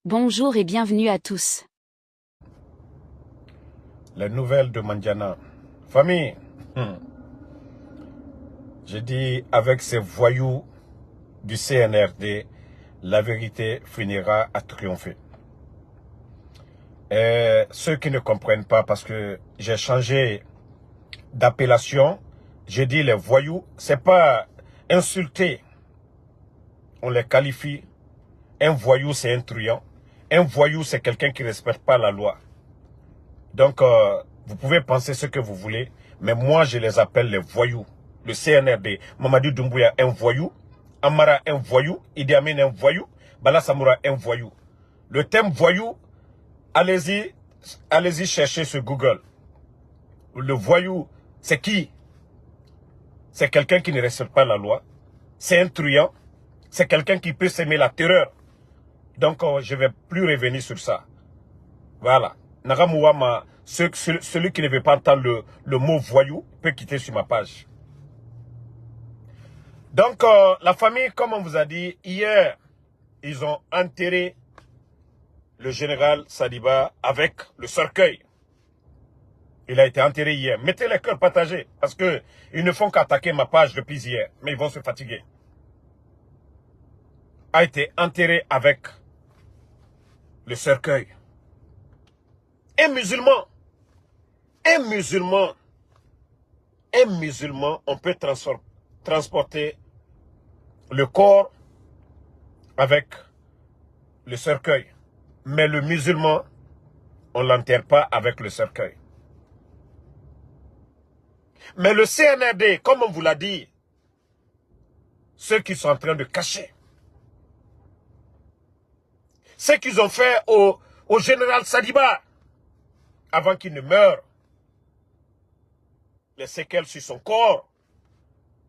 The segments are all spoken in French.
Bonjour et bienvenue à tous. Les nouvelles de Mandiana. Famille, je dis avec ces voyous du CNRD, la vérité finira à triompher. Et ceux qui ne comprennent pas, parce que j'ai changé d'appellation, je dis les voyous, c'est pas insulter, on les qualifie. Un voyou, c'est un truand. Un voyou, c'est quelqu'un qui ne respecte pas la loi. Donc, vous pouvez penser ce que vous voulez, mais moi, je les appelle les voyous. Le CNRD, Mamadou Doumbouya, un voyou. Amara, un voyou. Idi Amin, un voyou. Bala Samoura, un voyou. Le thème voyou, allez-y chercher sur Google. Le voyou, c'est qui? C'est quelqu'un qui ne respecte pas la loi. C'est un truand. C'est quelqu'un qui peut s'aimer la terreur. Donc, je ne vais plus revenir sur ça. Voilà. Nagamouama, celui qui ne veut pas entendre le mot voyou peut quitter sur ma page. Donc, la famille, comme on vous a dit, hier, ils ont enterré le général Sadiba avec le cercueil. Il a été enterré hier. Mettez les cœurs partagés, parce qu'ils ne font qu'attaquer ma page depuis hier, mais ils vont se fatiguer. A été enterré avec le cercueil. Un musulman, on peut transporter le corps avec le cercueil. Mais le musulman, on ne l'enterre pas avec le cercueil. Mais le CNRD, comme on vous l'a dit, ceux qui sont en train de cacher, ce qu'ils ont fait au général Sadiba, avant qu'il ne meure, les séquelles sur son corps,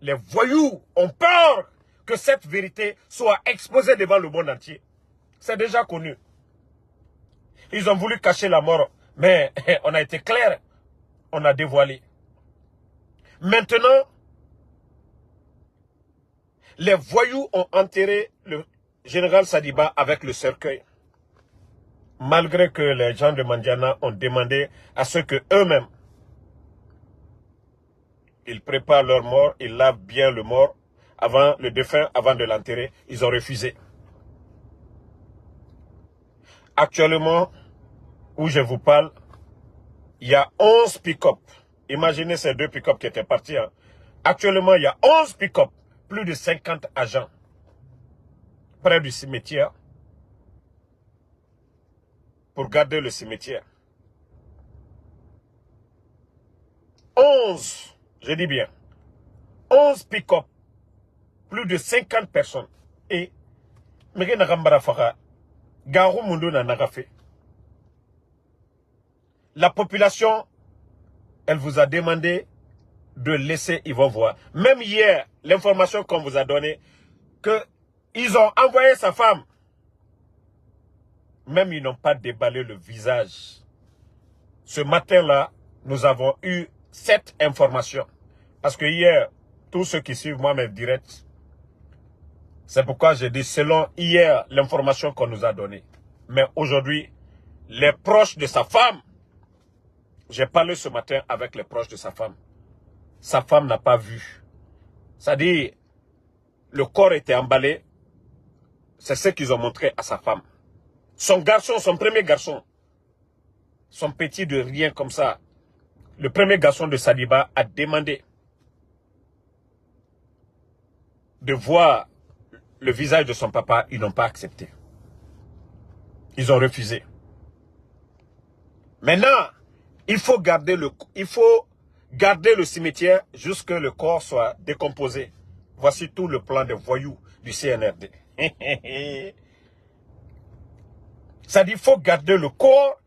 les voyous ont peur que cette vérité soit exposée devant le monde entier. C'est déjà connu. Ils ont voulu cacher la mort, mais on a été clair, on a dévoilé. Maintenant, les voyous ont enterré le général Sadiba avec le cercueil. Malgré que les gens de Mandiana ont demandé à ce que eux-mêmes, ils préparent leur mort, ils lavent bien le mort, avant le défunt, avant de l'enterrer, ils ont refusé. Actuellement, où je vous parle, il y a 11 pick-up. Imaginez ces 2 pick-up qui étaient partis. Hein. Actuellement, il y a 11 pick-up, plus de 50 agents près du cimetière pour garder le cimetière. 11, je dis bien, 11 pick-up, plus de 50 personnes. Et, la population, elle vous a demandé de laisser Yvon voir. Même hier, l'information qu'on vous a donnée, qu'ils ont envoyé sa femme. Même ils n'ont pas déballé le visage. Ce matin-là, nous avons eu cette information. Parce que hier, tous ceux qui suivent moi mes directs, c'est pourquoi j'ai dit selon hier l'information qu'on nous a donnée. Mais aujourd'hui, les proches de sa femme, j'ai parlé ce matin avec les proches de sa femme. Sa femme n'a pas vu. C'est-à-dire, le corps était emballé. C'est ce qu'ils ont montré à sa femme. Son garçon, son premier garçon, son petit de rien comme ça, le premier garçon de Sadiba a demandé de voir le visage de son papa. Ils n'ont pas accepté. Ils ont refusé. Maintenant, il faut garder le cimetière jusqu'à ce que le corps soit décomposé. Voici tout le plan des voyous du CNRD. Ça dit, il faut garder le corps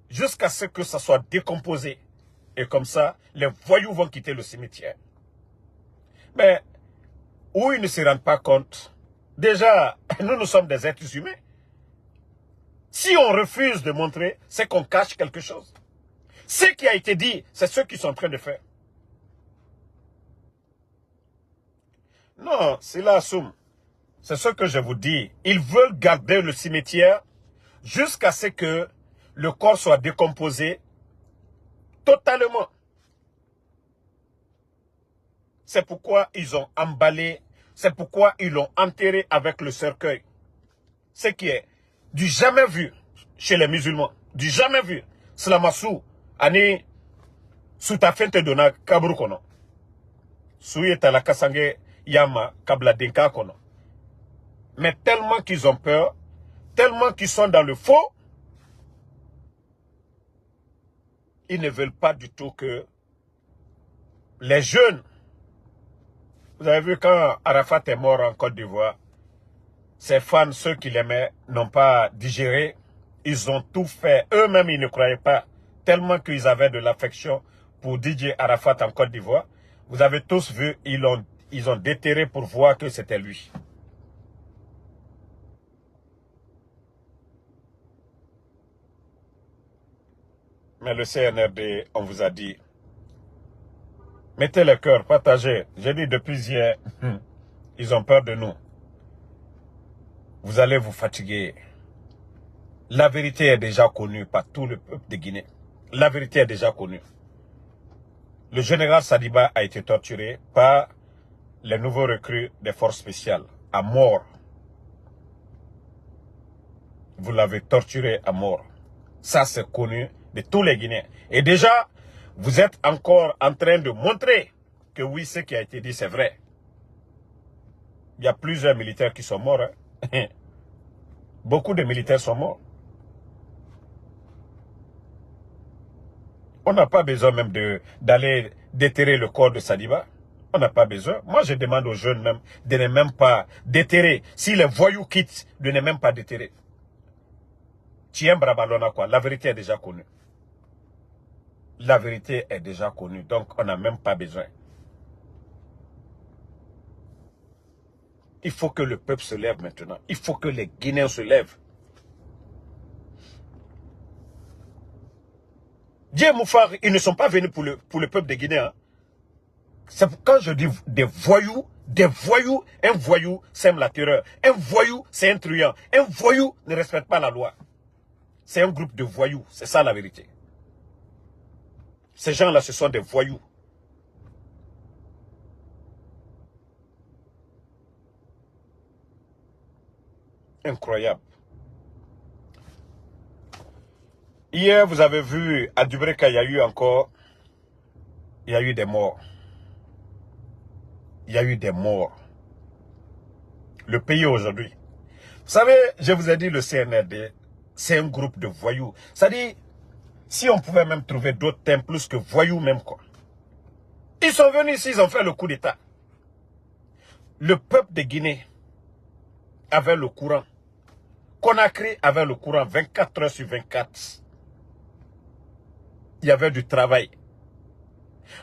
jusqu'à ce que ça soit décomposé. Et comme ça, les voyous vont quitter le cimetière. Mais, où ils ne se rendent pas compte, déjà, nous sommes des êtres humains. Si on refuse de montrer, c'est qu'on cache quelque chose. Ce qui a été dit, c'est ce qu'ils sont en train de faire. Non, c'est là, Soum. C'est ce que je vous dis. Ils veulent garder le cimetière jusqu'à ce que le corps soit décomposé totalement. C'est pourquoi ils ont emballé, c'est pourquoi ils l'ont enterré avec le cercueil. Ce qui est du jamais vu chez les musulmans. Du jamais vu. Slamassou, ani soutafente dona kabru kono. Souyeta la kasange yama kabla denka kono. Mais tellement qu'ils ont peur, tellement qu'ils sont dans le faux, ils ne veulent pas du tout que les jeunes. Vous avez vu quand Arafat est mort en Côte d'Ivoire, ses fans, ceux qui l'aimaient, n'ont pas digéré. Ils ont tout fait. Eux-mêmes, ils ne croyaient pas. Tellement qu'ils avaient de l'affection pour DJ Arafat en Côte d'Ivoire. Vous avez tous vu, ils ont déterré pour voir que c'était lui. Mais le CNRD, on vous a dit, mettez le cœur, partagez. J'ai dit depuis hier, ils ont peur de nous. Vous allez vous fatiguer. La vérité est déjà connue par tout le peuple de Guinée. La vérité est déjà connue. Le général Sadiba a été torturé par les nouveaux recrues des forces spéciales, à mort. Vous l'avez torturé à mort. Ça, c'est connu de tous les Guinéens. Et déjà, vous êtes encore en train de montrer que oui, ce qui a été dit, c'est vrai. Il y a plusieurs militaires qui sont morts. Hein. Beaucoup de militaires sont morts. On n'a pas besoin même d'aller déterrer le corps de Sadiba. On n'a pas besoin. Moi, je demande aux jeunes même de ne même pas déterrer. Si les voyous quittent, de ne même pas déterrer. Tien Brabalona, quoi. La vérité est déjà connue. La vérité est déjà connue. Donc, on n'a même pas besoin. Il faut que le peuple se lève maintenant. Il faut que les Guinéens se lèvent. Dieu Moufar, ils ne sont pas venus pour le peuple de Guinée. Hein. C'est quand je dis des voyous, un voyou sème la terreur. Un voyou, c'est un truand. Un voyou ne respecte pas la loi. C'est un groupe de voyous. C'est ça la vérité. Ces gens-là, ce sont des voyous. Incroyable. Hier, vous avez vu, à Dubreka, il y a eu des morts. Il y a eu des morts. Le pays aujourd'hui. Vous savez, je vous ai dit, le CNRD, c'est un groupe de voyous. C'est-à-dire, si on pouvait même trouver d'autres thèmes plus que voyous même, quoi. Ils sont venus ici, ils ont fait le coup d'État. Le peuple de Guinée avait le courant. Conakry avait le courant 24 heures sur 24. Il y avait du travail.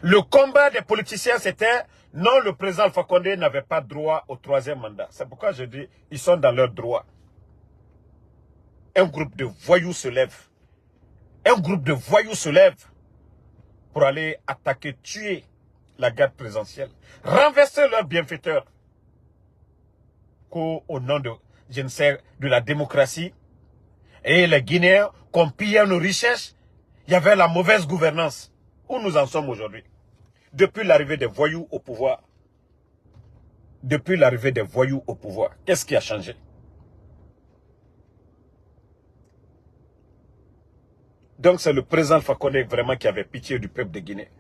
Le combat des politiciens, c'était non, le président Alpha Condé n'avait pas droit au 3e mandat. C'est pourquoi je dis, ils sont dans leur droit. Un groupe de voyous se lève. Un groupe de voyous se lève pour aller attaquer, tuer la garde présidentielle. Renverser leurs bienfaiteurs. Au nom de, je ne sais, de la démocratie. Et les Guinéens, qu'on pillait nos richesses, il y avait la mauvaise gouvernance. Où nous en sommes aujourd'hui? Depuis l'arrivée des voyous au pouvoir. Depuis l'arrivée des voyous au pouvoir. Qu'est-ce qui a changé? Donc c'est le président Alpha Condé vraiment qui avait pitié du peuple de Guinée.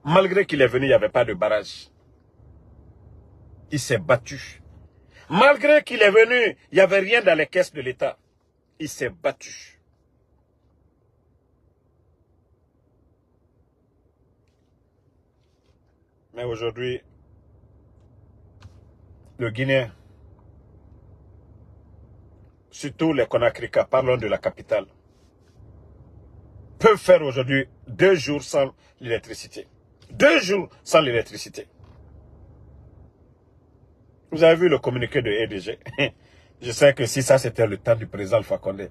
Malgré qu'il est venu, il n'y avait pas de barrage. Il s'est battu. Malgré qu'il est venu, il n'y avait rien dans les caisses de l'État. Il s'est battu. Mais aujourd'hui, le Guinéen, surtout les Conacricas, parlons de la capitale, peuvent faire aujourd'hui 2 jours sans l'électricité. 2 jours sans l'électricité. Vous avez vu le communiqué de EDG. Je sais que si ça c'était le temps du président Alpha Condé,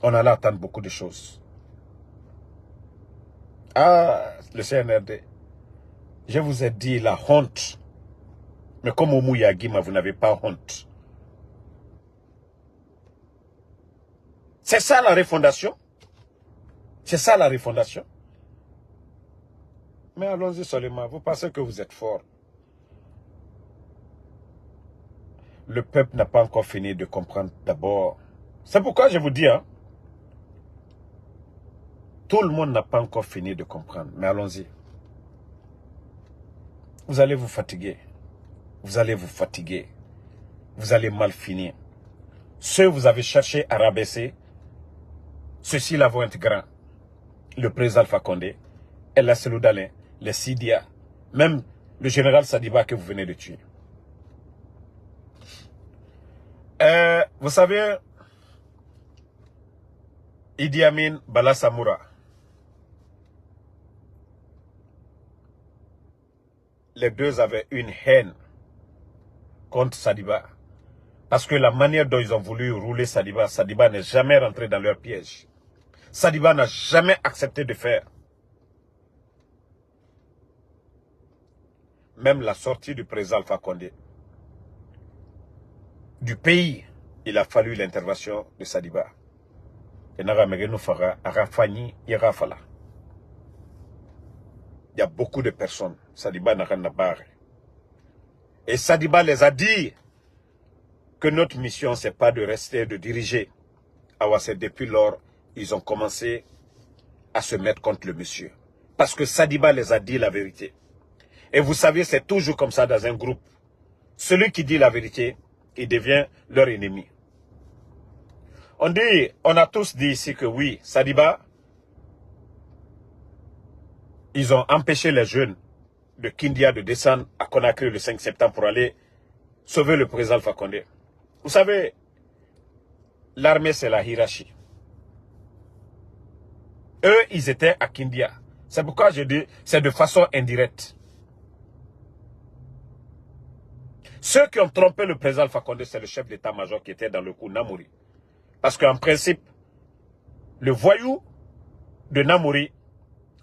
on allait attendre beaucoup de choses. Le CNRD. Je vous ai dit la honte. Mais comme Oumou Yagima, vous n'avez pas honte. C'est ça la refondation. C'est ça la refondation. Mais allons-y seulement. Vous pensez que vous êtes fort. Le peuple n'a pas encore fini de comprendre d'abord. C'est pourquoi je vous dis, hein, tout le monde n'a pas encore fini de comprendre. Mais allons-y. Vous allez vous fatiguer. Vous allez vous fatiguer. Vous allez mal finir. Ceux que vous avez cherché à rabaisser, ceux-ci-là vont être grands. Le président Alpha Condé, El Asselou Dalin, les Sidia, même le général Sadiba que vous venez de tuer. Vous savez, Idi Amin, Bala Samoura, les deux avaient une haine contre Sadiba. Parce que la manière dont ils ont voulu rouler Sadiba, Sadiba n'est jamais rentré dans leur piège. Sadiba n'a jamais accepté de faire. Même la sortie du président Alpha Condé du pays, il a fallu l'intervention de Sadiba. Il y a beaucoup de personnes. Sadiba n'a rien à barre. Et Sadiba les a dit que notre mission, ce n'est pas de rester, de diriger. C'est depuis lors, ils ont commencé à se mettre contre le monsieur. Parce que Sadiba les a dit la vérité. Et vous savez, c'est toujours comme ça dans un groupe. Celui qui dit la vérité, il devient leur ennemi. On a tous dit ici que oui, Sadiba, ils ont empêché les jeunes de Kindia de descendre à Conakry le 5 septembre pour aller sauver le président Alpha Condé. Vous savez, l'armée c'est la hiérarchie. Eux, ils étaient à Kindia. C'est pourquoi je dis, c'est de façon indirecte. Ceux qui ont trompé le président Alpha Condé, c'est le chef d'état-major qui était dans le coup Namouri. Parce qu'en principe, le voyou de Namouri,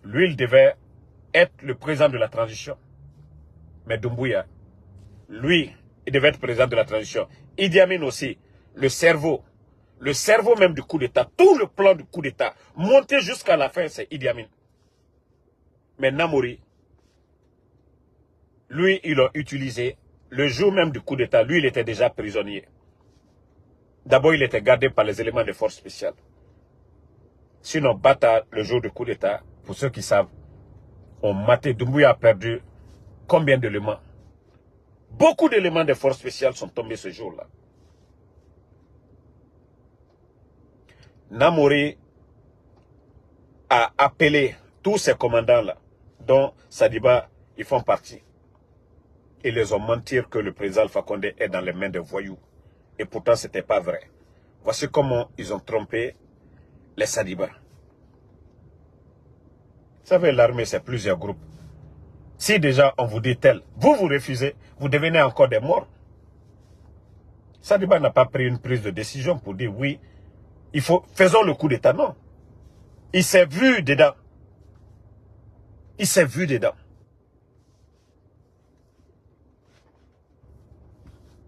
lui, il devait être le président de la transition. Mais Doumbouya, lui, il devait être président de la transition. Idi Amin aussi, le cerveau même du coup d'État, tout le plan du coup d'État, monté jusqu'à la fin, c'est Idi Amin. Mais Namouri, lui, ils l'ont utilisé. Le jour même du coup d'État, lui, il était déjà prisonnier. D'abord, il était gardé par les éléments de force spéciales. Sinon, Bata, le jour du coup d'État, pour ceux qui savent, on maté, Doumbouya a perdu combien d'éléments? Beaucoup d'éléments de force spéciales sont tombés ce jour-là. Namouri a appelé tous ces commandants-là, dont Sadiba, ils font partie. Ils les ont menti que le président Alpha Condé est dans les mains des voyous. Et pourtant, ce n'était pas vrai. Voici comment ils ont trompé les Sadiba. Vous savez, l'armée, c'est plusieurs groupes. Si déjà on vous dit tel, vous refusez, vous devenez encore des morts. Sadiba n'a pas pris une prise de décision pour dire oui, faisons le coup d'État. Non. Il s'est vu dedans. Il s'est vu dedans.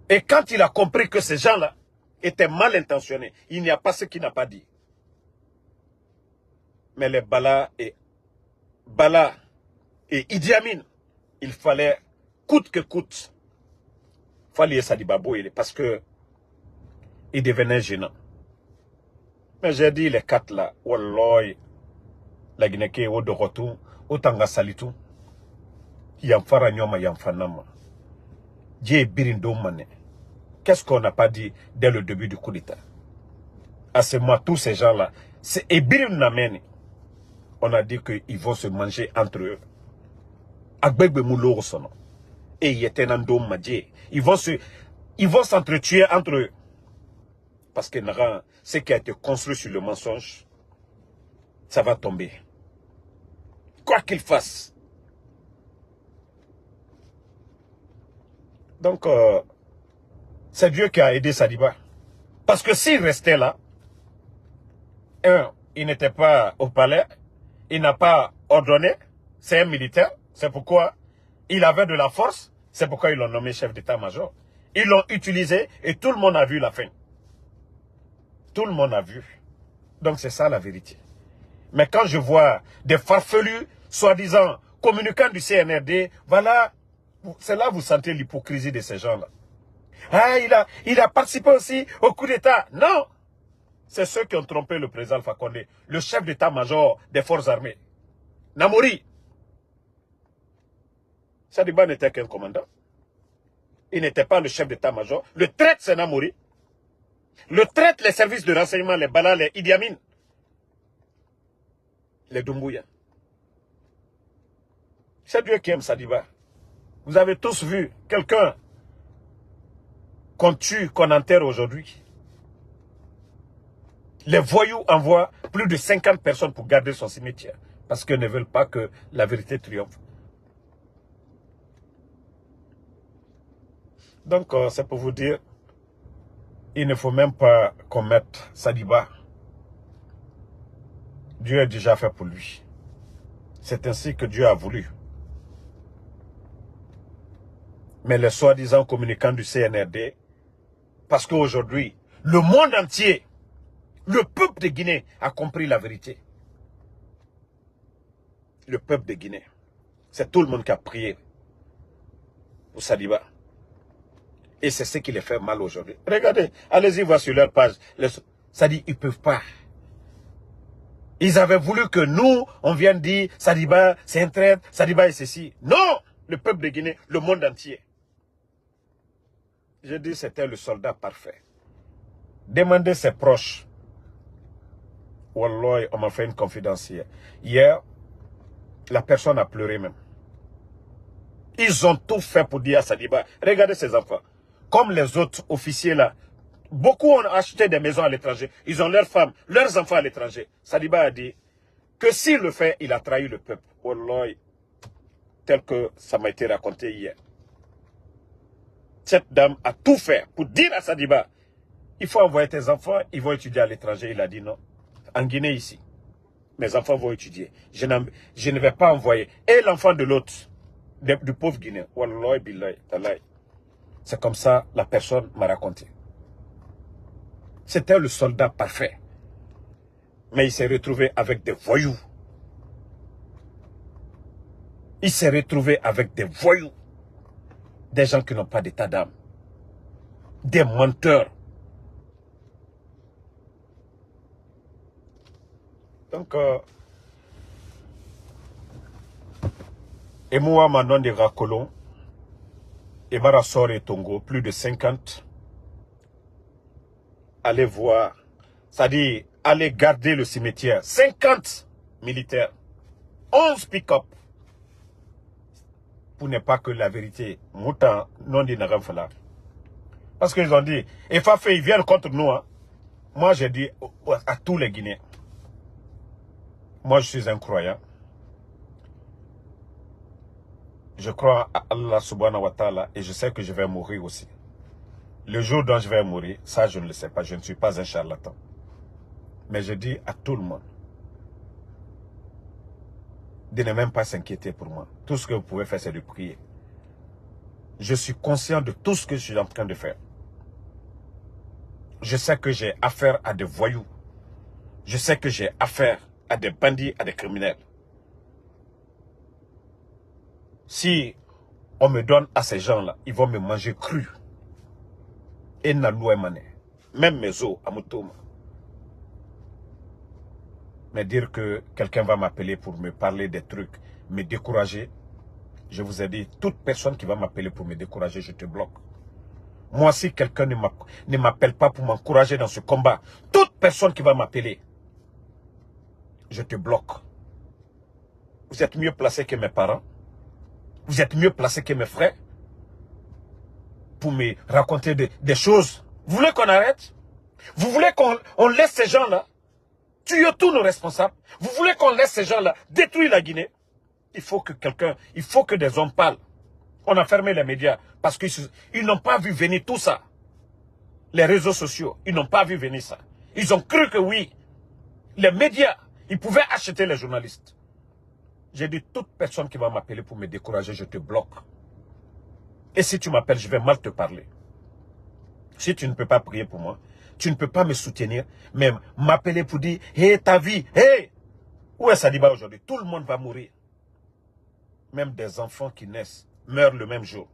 Et quand il a compris que ces gens-là étaient mal intentionnés, il n'y a pas ce qu'il n'a pas dit. Mais les Bala et Idi Amin, il fallait, coûte que coûte, fallait Sadiba Boye parce que il devenait gênant. Mais j'ai dit les quatre là, Walloy, la Guinée, au Dorotou, au Tanga Salitou, Yamfara Nyoma Yamfanama, Dje Birindo Mane. Qu'est-ce qu'on n'a pas dit dès le début du coup d'État? À ce moment, tous ces gens-là, et Birim Namene, on a dit qu'ils vont se manger entre eux. Et ils vont s'entretuer entre eux. Parce que ce qui a été construit sur le mensonge, ça va tomber. Quoi qu'il fasse. Donc, c'est Dieu qui a aidé Sadiba. Parce que s'il restait là, il n'était pas au palais, il n'a pas ordonné, c'est un militaire, c'est pourquoi il avait de la force, c'est pourquoi ils l'ont nommé chef d'état-major. Ils l'ont utilisé et tout le monde a vu la fin. Tout le monde a vu. Donc c'est ça la vérité. Mais quand je vois des farfelus, soi-disant communicants du CNRD, voilà, c'est là que vous sentez l'hypocrisie de ces gens-là. Ah, il a participé aussi au coup d'État. Non! C'est ceux qui ont trompé le président Alpha Condé, le chef d'état-major des forces armées. Namori. Sadiba n'était qu'un commandant. Il n'était pas le chef d'état-major. Le traite, c'est Namori. Le traite, les services de renseignement, les Bala, les Idi Amin, les Doumbouya. C'est Dieu qui aime Sadiba. Vous avez tous vu quelqu'un qu'on tue, qu'on enterre aujourd'hui. Les voyous envoient plus de 50 personnes pour garder son cimetière. Parce qu'ils ne veulent pas que la vérité triomphe. Donc, c'est pour vous dire, il ne faut même pas qu'on mette Sadiba. Dieu a déjà fait pour lui. C'est ainsi que Dieu a voulu. Mais les soi-disant communicants du CNRD, parce qu'aujourd'hui, le monde entier, le peuple de Guinée a compris la vérité. Le peuple de Guinée. C'est tout le monde qui a prié pour Sadiba. Et c'est ce qui les fait mal aujourd'hui. Regardez, allez-y voir sur leur page. Ça dit, ils ne peuvent pas. Ils avaient voulu que nous, on vienne dire, Sadiba, c'est un traître, Sadiba est ceci. Non! Le peuple de Guinée, le monde entier. Je dis, c'était le soldat parfait. Demandez ses proches. Wallah, on m'a fait une confidence hier. Hier, la personne a pleuré même. Ils ont tout fait pour dire à Sadiba, regardez ces enfants. Comme les autres officiers là, beaucoup ont acheté des maisons à l'étranger. Ils ont leurs femmes, leurs enfants à l'étranger. Sadiba a dit que s'il le fait, il a trahi le peuple. Wallah, tel que ça m'a été raconté hier. Cette dame a tout fait pour dire à Sadiba, il faut envoyer tes enfants, ils vont étudier à l'étranger. Il a dit non. En Guinée ici, mes enfants vont étudier. Je ne vais pas envoyer. Et l'enfant de l'autre, du pauvre Guinéen. Wallah, billahi, talaï. C'est comme ça la personne m'a raconté. C'était le soldat parfait. Mais il s'est retrouvé avec des voyous. Il s'est retrouvé avec des voyous. Des gens qui n'ont pas d'état d'âme. Des menteurs. Donc, et moi, maintenant, des racolons, et Marasor et Tongo, plus de 50, allez voir, c'est-à-dire, allez garder le cimetière. 50 militaires, 11 pick-up, pour ne pas que la vérité, moutan, non dit Naramfala. Parce qu'ils ont dit, et Fafé, ils viennent contre nous. Hein. Moi, j'ai dit à tous les Guinéens, moi, je suis un croyant. Je crois à Allah subhanahu wa ta'ala et je sais que je vais mourir aussi. Le jour dont je vais mourir, ça je ne le sais pas, je ne suis pas un charlatan. Mais je dis à tout le monde de ne même pas s'inquiéter pour moi. Tout ce que vous pouvez faire, c'est de prier. Je suis conscient de tout ce que je suis en train de faire. Je sais que j'ai affaire à des voyous. Je sais que j'ai affaire à des bandits, à des criminels. Si on me donne à ces gens-là, ils vont me manger cru. Et Nalouemane, même mes os à Moutouma. Mais dire que quelqu'un va m'appeler pour me parler des trucs, me décourager, je vous ai dit, toute personne qui va m'appeler pour me décourager, je te bloque. Moi, si quelqu'un ne m'appelle pas pour m'encourager dans ce combat, toute personne qui va m'appeler, je te bloque. Vous êtes mieux placé que mes parents. Vous êtes mieux placé que mes frères pour me raconter des choses. Vous voulez qu'on arrête? Vous voulez qu'on laisse ces gens-là tuer tous nos responsables? Vous voulez qu'on laisse ces gens-là détruire la Guinée? Il faut que des hommes parlent. On a fermé les médias parce qu'ils n'ont pas vu venir tout ça. Les réseaux sociaux, ils n'ont pas vu venir ça. Ils ont cru que oui, les médias, ils pouvaient acheter les journalistes. J'ai dit, toute personne qui va m'appeler pour me décourager, je te bloque. Et si tu m'appelles, je vais mal te parler. Si tu ne peux pas prier pour moi, Tu ne peux pas me soutenir, même m'appeler pour dire, hé, ta vie, hé. Où est Sadiba aujourd'hui? Tout le monde va mourir. Même des enfants qui naissent meurent le même jour.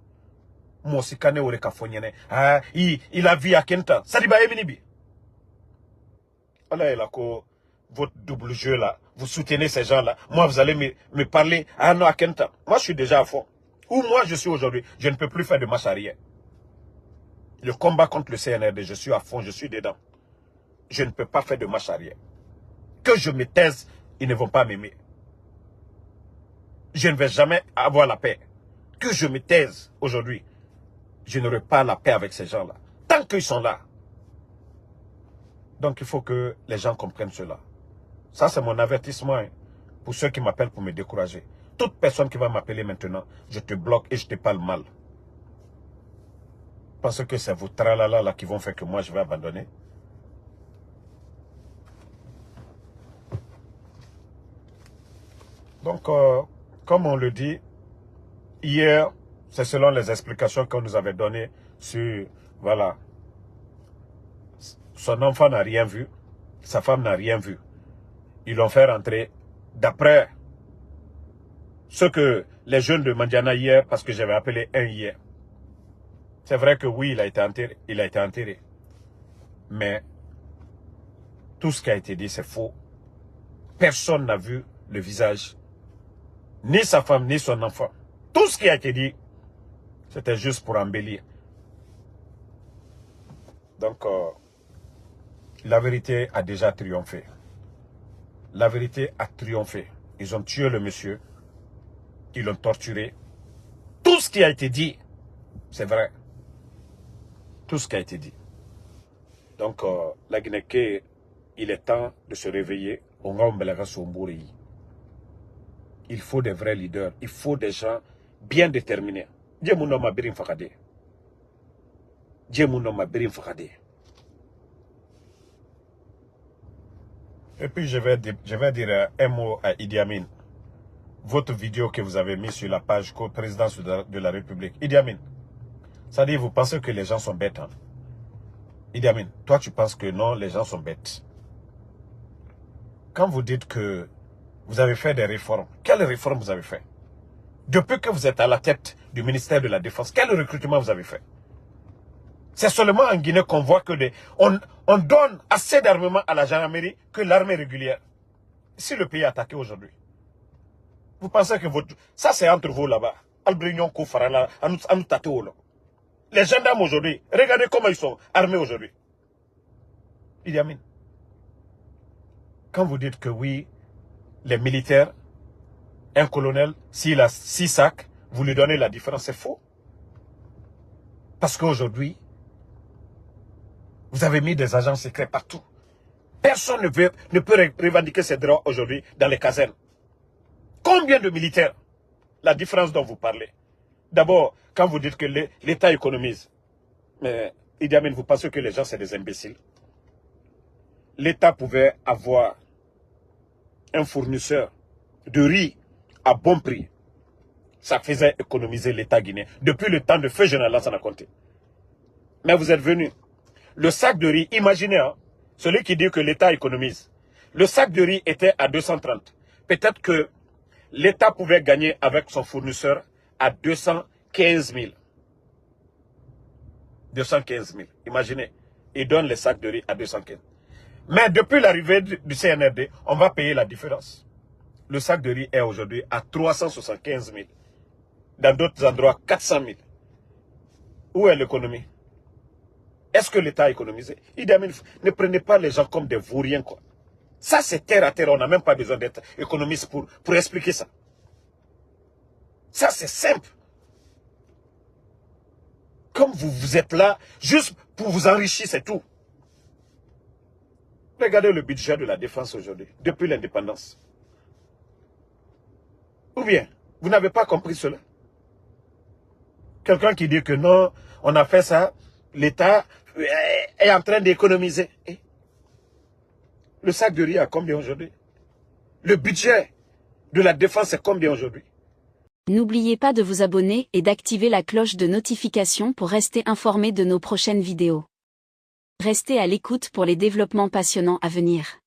Mosikane Oreka Fonyene. Ah, il a vu à Kenta. Sadiba Eminibi. Voilà, votre double jeu là. Vous soutenez ces gens-là. Moi, vous allez me parler. Ah non, à Kenta. Moi, je suis déjà à fond. Où moi, je suis aujourd'hui. Je ne peux plus faire de marche arrière. Le combat contre le CNRD, je suis à fond, je suis dedans. Je ne peux pas faire de marche arrière. Que je me taise, ils ne vont pas m'aimer. Je ne vais jamais avoir la paix. Que je me taise aujourd'hui, je n'aurai pas la paix avec ces gens-là. Tant qu'ils sont là. Donc il faut que les gens comprennent cela. Ça c'est mon avertissement hein, pour ceux qui m'appellent pour me décourager. Toute personne qui va m'appeler maintenant, je te bloque et je te parle mal. Parce que c'est vos tralala là qui vont faire que moi je vais abandonner. Donc, comme on le dit, hier, c'est selon les explications qu'on nous avait données sur, voilà, son enfant n'a rien vu, sa femme n'a rien vu. Ils l'ont fait rentrer d'après ce que les jeunes de Mandiana hier, parce que j'avais appelé un hier. C'est vrai que oui, il a été enterré. Mais tout ce qui a été dit, c'est faux. Personne n'a vu le visage. Ni sa femme, ni son enfant. Tout ce qui a été dit, c'était juste pour embellir. Donc, la vérité a déjà triomphé. La vérité a triomphé. Ils ont tué le monsieur. Ils l'ont torturé. Tout ce qui a été dit, c'est vrai. Tout ce qui a été dit. Donc, la Guinée, il est temps de se réveiller. Il faut des vrais leaders. Il faut des gens bien déterminés. Dieu mon homme a birim fakade. Dieu mon homme a birim fakade. Et puis je vais dire un mot à Idi Amin. Votre vidéo que vous avez mise sur la page présidence de la République. Idi Amin. Ça dit, vous pensez que les gens sont bêtes. Hein? Idi Amin, toi tu penses que non, les gens sont bêtes. Quand vous dites que vous avez fait des réformes, quelles réformes vous avez fait? Depuis que vous êtes à la tête du ministère de la Défense, quel recrutement vous avez fait? C'est seulement en Guinée qu'on voit que on donne assez d'armement à la gendarmerie que l'armée régulière. Si le pays est attaqué aujourd'hui, vous pensez que ça c'est entre vous là-bas. Les gendarmes aujourd'hui, regardez comment ils sont armés aujourd'hui. Idi Amin. Quand vous dites que oui, les militaires, un colonel, s'il a 6 sacs, vous lui donnez la différence, c'est faux. Parce qu'aujourd'hui, vous avez mis des agents secrets partout. Personne ne peut revendiquer ses droits aujourd'hui dans les casernes. Combien de militaires? La différence dont vous parlez. D'abord, quand vous dites que l'État économise, mais Idi Amin, vous pensez que les gens c'est des imbéciles? L'État pouvait avoir un fournisseur de riz à bon prix. Ça faisait économiser l'État guinéen. Depuis le temps de feu général Lansana Conté. Mais vous êtes venu. Le sac de riz, imaginez, hein, celui qui dit que l'État économise. Le sac de riz était à 230. Peut-être que l'État pouvait gagner avec son fournisseur à 215 000. 215 000. Imaginez. Il donne les sacs de riz à 215 000. Mais depuis l'arrivée du CNRD, on va payer la différence. Le sac de riz est aujourd'hui à 375 000. Dans d'autres endroits, 400 000. Où est l'économie? Est-ce que l'État a économisé? Idi Amin, ne prenez pas les gens comme des vauriens, quoi. Ça, c'est terre à terre. On n'a même pas besoin d'être économiste pour expliquer ça. Ça, c'est simple. Comme vous êtes là, juste pour vous enrichir, c'est tout. Regardez le budget de la défense aujourd'hui, depuis l'indépendance. Ou bien, vous n'avez pas compris cela? Quelqu'un qui dit que non, on a fait ça, l'État est en train d'économiser. Le sac de riz a combien aujourd'hui? Le budget de la défense est combien aujourd'hui? N'oubliez pas de vous abonner et d'activer la cloche de notification pour rester informé de nos prochaines vidéos. Restez à l'écoute pour les développements passionnants à venir.